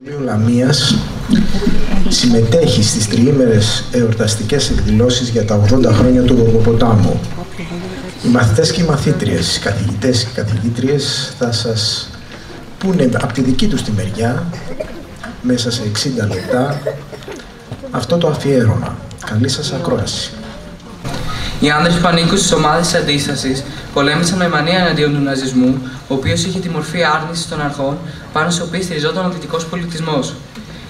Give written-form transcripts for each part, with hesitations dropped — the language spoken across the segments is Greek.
Ο Λαμίας συμμετέχει στις τριήμερες εορταστικές εκδηλώσεις για τα 80 χρόνια του Γοργοποτάμου. Οι μαθητές και οι μαθήτριες, οι καθηγητές και οι καθηγήτριες θα σας πούνε από τη δική τους τη μεριά, μέσα σε 60 λεπτά, αυτό το αφιέρωμα. Καλή σας ακρόαση. Οι άνδρες που ανήκουν στις ομάδες της αντίστασης πολέμησαν με μανία εναντίον του ναζισμού, ο οποίος είχε τη μορφή άρνησης των αρχών πάνω στις οποίες στηριζόταν ο δυτικός πολιτισμός.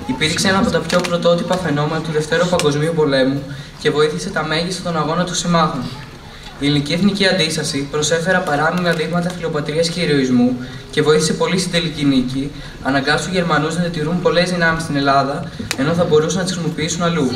Υπήρξε ένα από τα πιο πρωτότυπα φαινόμενα του Δευτέρου Παγκοσμίου Πολέμου και βοήθησε τα μέγιστα των αγώνων των συμμάχων. Η ελληνική εθνική αντίσταση προσέφερε παράμειγμα δείγματα φιλοπατρίας και ηρωισμού και βοήθησε πολύ στην τελική νίκη, αναγκάζοντας τους Γερμανούς να διατηρούν πολλές δυνάμεις στην Ελλάδα, ενώ θα μπορούσαν να τις χρησιμοποιήσουν αλλού.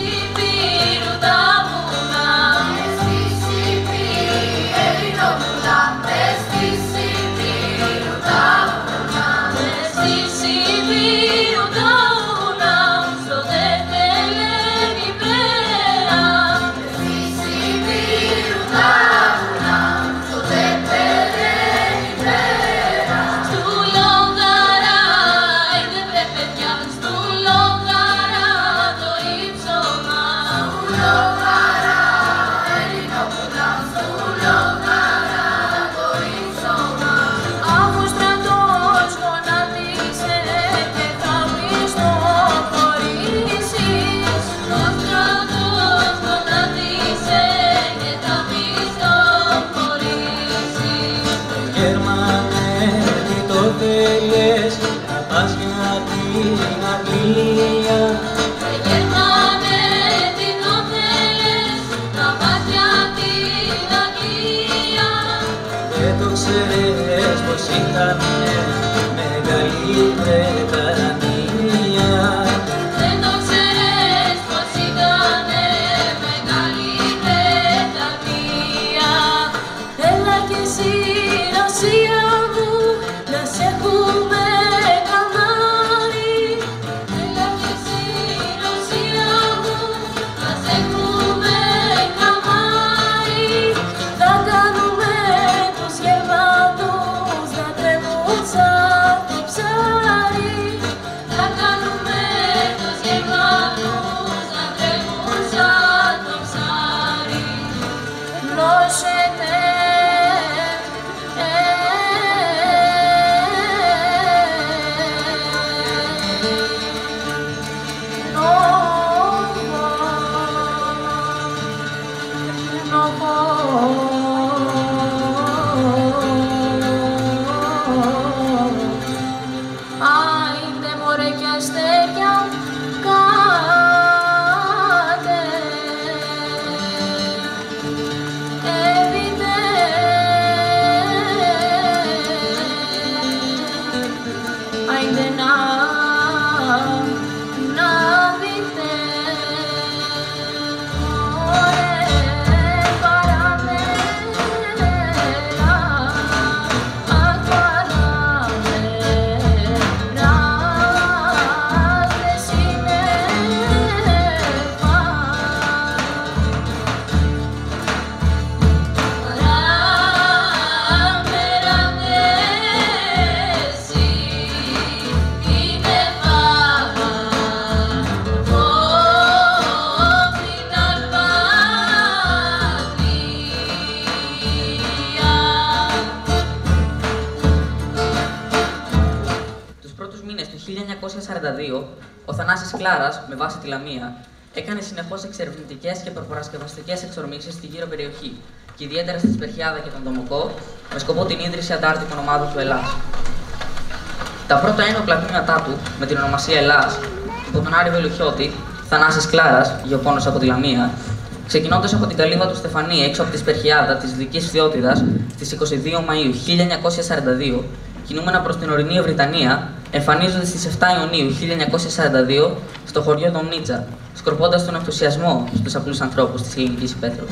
Ο Θανάσης Κλάρας, με βάση τη Λαμία, έκανε συνεχώς εξερευνητικές και προπαρασκευαστικές εξορμήσεις στη γύρω περιοχή και ιδιαίτερα στη Σπερχιάδα και τον Δομοκό, με σκοπό την ίδρυση αντάρτικων ομάδων του Ελλάς. Τα πρώτα ένοπλα τμήματά του, με την ονομασία Ελλάς, υπό τον Άρη Βελουχιώτη, Θανάσης Κλάρας, γεωπόνος από τη Λαμία, ξεκινώντας από την καλύβα του Στεφανή έξω από τη Σπερχιάδα της Δυτικής Φθιώτιδας στις 22 Μαΐου 1942, κινούμενα προς την ορεινή Ευρυτανία, εμφανίζονται στις 7 Ιουνίου 1942 στο χωριό Δομνίτσα, σκορπώντας τον ενθουσιασμό στους απλούς ανθρώπους της ελληνικής υπαίθρου.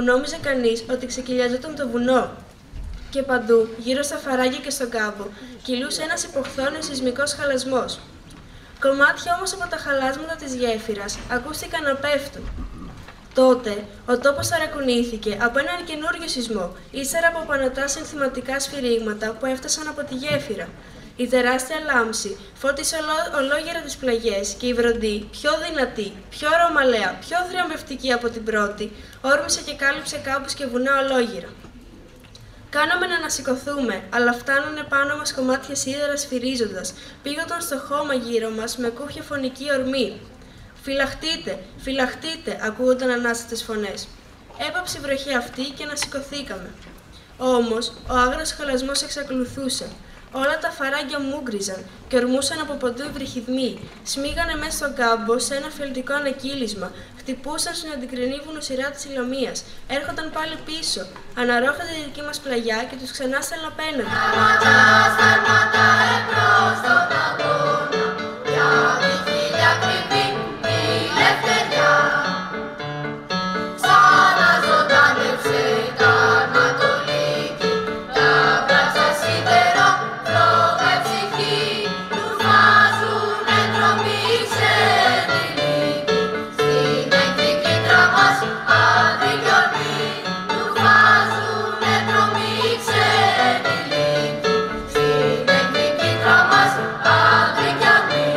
που νόμιζε κανείς ότι ξεκυλιαζόταν το βουνό. Και παντού, γύρω στα φαράγγια και στον κάμπο, κυλούσε ένας υποχθόνιος σεισμικός χαλασμός. Κομμάτια όμως από τα χαλάσματα της γέφυρας ακούστηκαν να πέφτουν. Τότε, ο τόπος ταρακουνήθηκε από έναν καινούριο σεισμό, ύστερα από πανωτά συνθηματικά σφυρίγματα που έφτασαν από τη γέφυρα. Η τεράστια λάμψη φώτισε ολόγερα τις πλαγιές και η βροντή, πιο δυνατή, πιο ρωμαλαία, πιο θριαμβευτική από την πρώτη, όρμησε και κάλυψε κάμπους και βουνά ολόγυρα. Κάναμε να ανασηκωθούμε, αλλά φτάνανε πάνω μας κομμάτια σίδερα σφυρίζοντας, πήγονταν στο χώμα γύρω μας με κούφια φωνική ορμή. «Φυλαχτείτε! Φυλαχτείτε!» ακούγονταν ανάστατες φωνές. Έπαψε η βροχή αυτή και ανασηκωθήκαμε. Όμως, ο άγριος χαλασμός εξακολουθούσε. Όλα τα φαράγγια μούγκριζαν και ορμούσαν από παντού οι βρυχιδμοί. Σμίγανε μέσα στον κάμπο σε ένα φιαλτικό ανακύλισμα. Χτυπούσαν στην αντικρινή βουνοσειρά της Ιλωμίας. Έρχονταν πάλι πίσω. Αναρρώχαν τη δική μας πλαγιά και τους ξανά στέλναν απέναντι. Στάρματα εμπρός στον αγώνα, για τη χίλια κρυβή η ελευθεριά. Σαν να ζωντανεύσε τα Ανατολική, τα βράτσα σίδερο φλόγα ψυχή, τους βάζουνε ντροπή ξενηλίκη. Στην εκδικήτρα μας άδει κι ορμή, τους βάζουνε ντροπή ξενηλίκη. Στην εκδικήτρα μας άδει κι ορμή.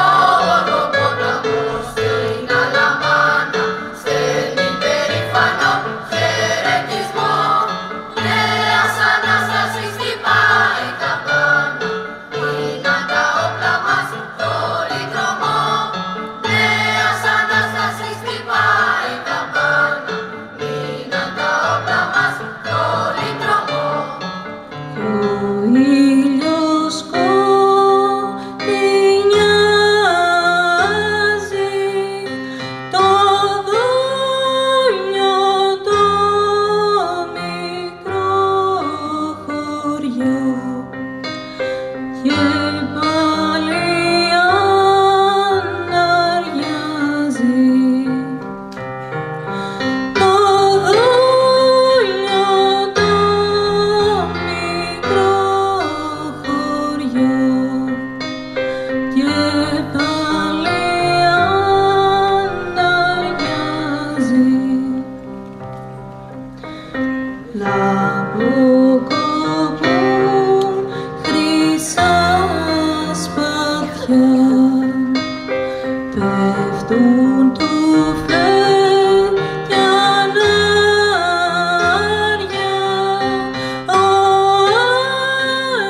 Ο Γορκοπόταμος στην Αλαμάνα στέλνει περήφανο χαιρετισμό. Νέας Ανάστασης χτυπάει καμπάνα, μείναν τα όπλα μας όλοι τρομώ. Νέας Ανάστασης χτυπάει καμπάνα, μείναν τα όπλα μας όλοι τρομώ. Ο ήλιος σκοτεινιάζει το δόλιο το μικρό χωριό και πάλι αναριάζει το δόλιο το μικρό χωριό και πάλι αναριάζει. Λαμποκοπούν χρυσά σπαθιά, πέφτουν τουφλέτια νάρια. Ο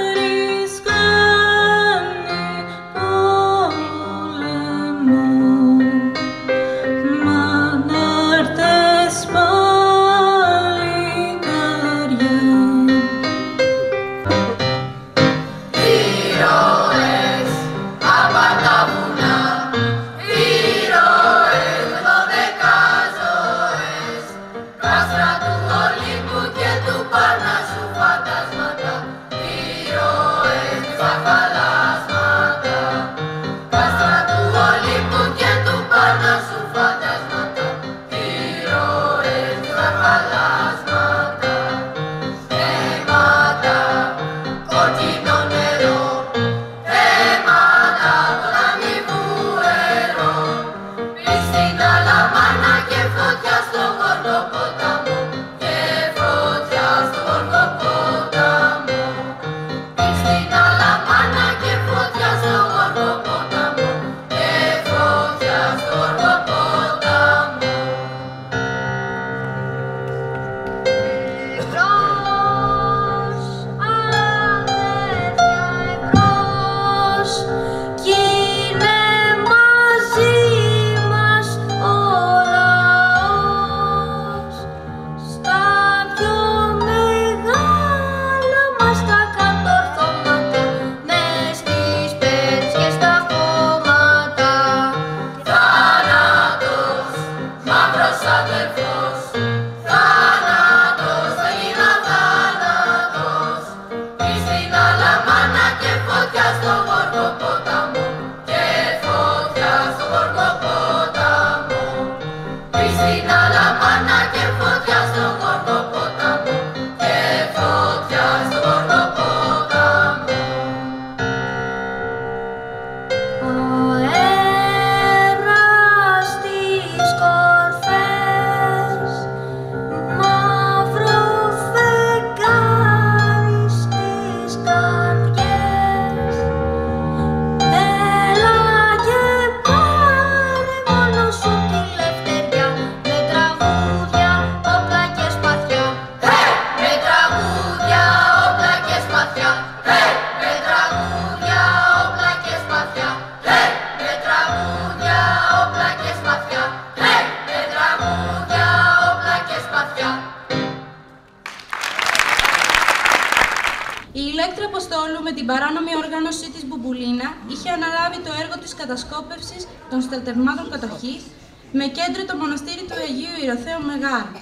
Άρης κάνει πόλεμο, μ' ανάρτες παλικάρια. Η Ηλέκτρα Αποστόλου με την παράνομη οργάνωσή της Μπουμπουλίνα είχε αναλάβει το έργο της κατασκόπευσης των στρατευμάτων κατοχής με κέντρο το μοναστήρι του Αγίου Ιεροθέου Μεγάρου.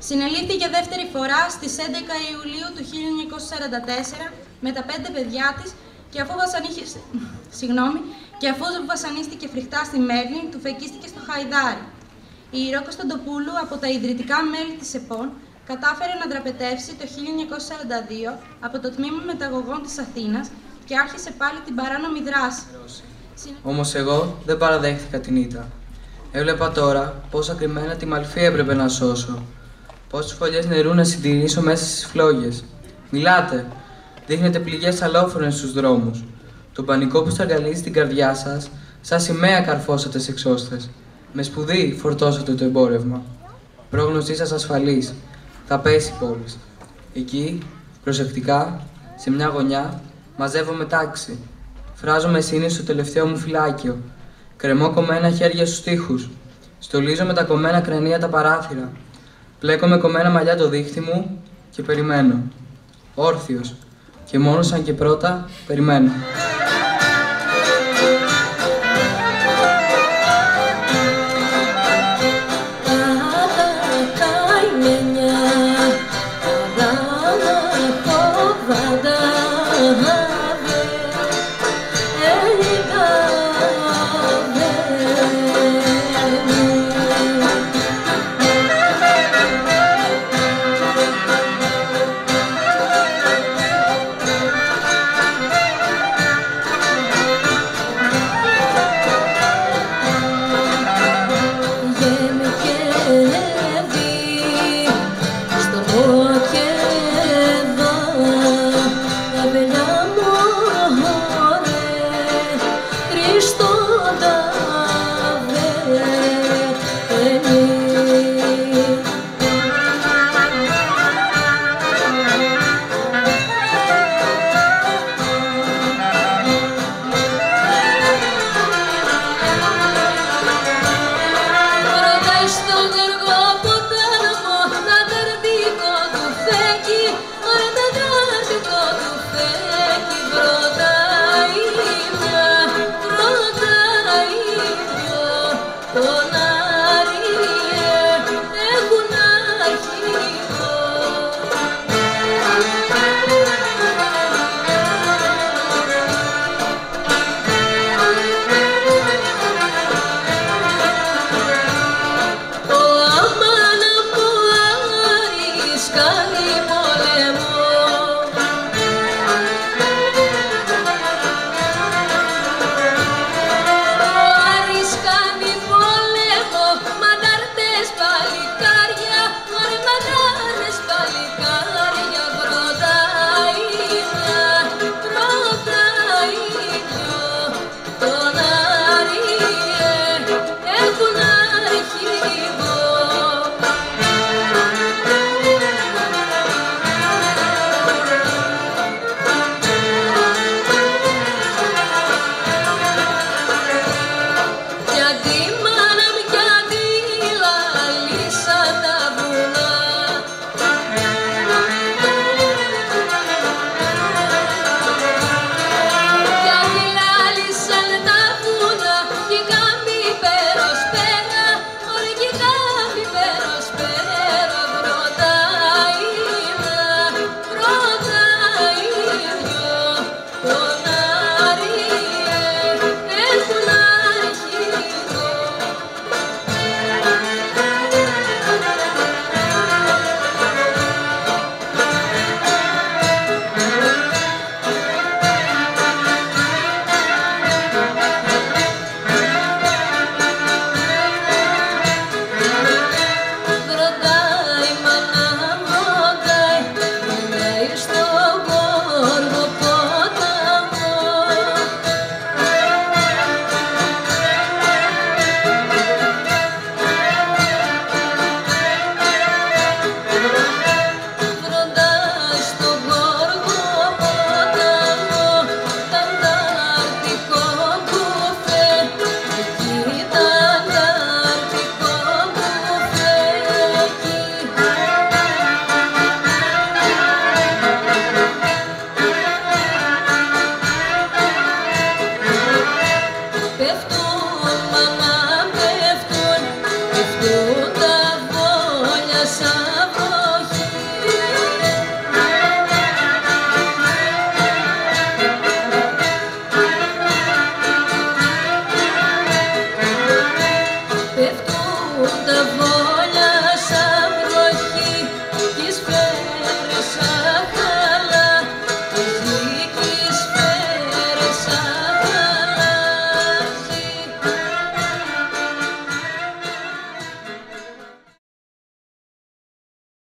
Συνελήφθη για δεύτερη φορά στις 11 Ιουλίου του 1944 με τα 5 παιδιά της και αφού βασανίστηκε φρικτά στη Μέρνη, του φεκίστηκε στο Χαϊδάρι. Η Ηρώ Κωνσταντοπούλου από τα ιδρυτικά μέλη της ΕΠΟΝ κατάφερε να δραπετεύσει το 1942 από το Τμήμα Μεταγωγών της Αθήνας και άρχισε πάλι την παράνομη δράση. Όμως εγώ δεν παραδέχθηκα την ήττα. Έβλεπα τώρα πόσα κρυμμένα τη μαλφή έπρεπε να σώσω. Πόσες φωλιές νερού να συντηρήσω μέσα στις φλόγες. Μιλάτε! Δείχνετε πληγές αλόφρονες στους δρόμους. Το πανικό που στραγγαλίζει στην καρδιά σας, σαν σημαία καρφώσατε σε εξώσθες. Με σπουδή φορτώσατε το εμπόρευμα. Πρόγνωσή σας ασφαλής. Θα πέσει η πόλη. Εκεί, προσεκτικά, σε μια γωνιά, μαζεύομαι τάξη. Φράζομαι σύνη στο τελευταίο μου φυλάκιο. Κρεμώ κομμένα χέρια στους τοίχους. Στολίζω με τα κομμένα κρανία τα παράθυρα. Πλέκω με κομμένα μαλλιά το δίχτυ μου και περιμένω. Όρθιος. Και μόνο σαν και πρώτα, περιμένω. Καλή πολέμου